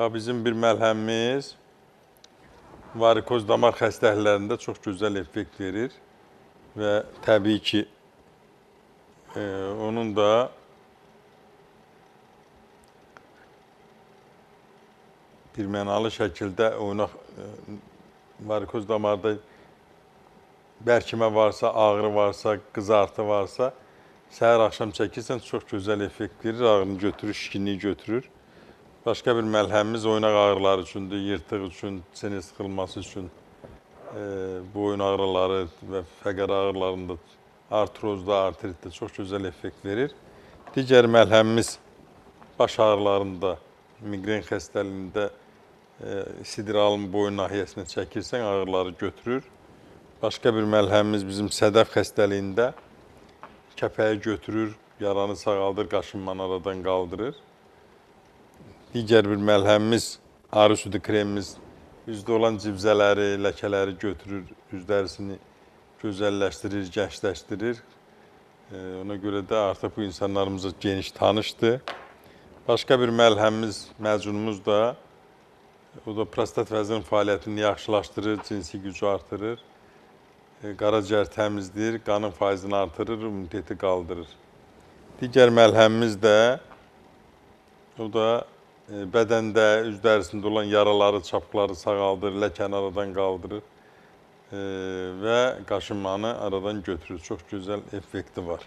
Bizim bir məlhəmimiz varikoz damar xəstəliklərində çox gözəl effekt verir və təbii ki, onun da bir mənalı şəkildə varikoz damarda bərkimə varsa, ağrı varsa, qızartı varsa, səhər-axşam çəkirsən çox gözəl effekt verir, ağrını götürür, şişkinliyi götürür. Başqa bir məlhəmimiz oynaq ağrıları üçündür, yırtıq üçün, sinir sıxılması üçün, boyun ağrıları və fəqər ağrılarında, artrozda, artritdə çox gözəl effekt verir. Digər məlhəmimiz baş ağrılarında, migren xəstəliyində sidralın boyun nahiyəsinə çəkirsən, ağrıları götürür. Başqa bir məlhəmimiz bizim sədəf xəstəliyində kəpəyi götürür, yaranı sağaldır, qaşınmanı aradan qaldırır. Digər bir məlhəmimiz arı südü kremimiz üzdə olan cibzələri, ləkələri götürür, üz dərisini gözəlləşdirir, gəncləşdirir. Ona görə də artıq bu insanlarımıza geniş tanışdır. Başqa bir məlhəmimiz, məcunumuz da o da prostat vəzinin fəaliyyətini yaxşılaşdırır, cinsi gücü artırır, qaraciyər təmizləyir, qanın faizini artırır, immuniteti qaldırır. Digər məlhəmimiz də o da bədəndə, üz dərisində olan yaraları, çapıqları sağaldır, ləkəni aradan qaldırır və qaşınmanı aradan götürür. Çox gözəl effekti var.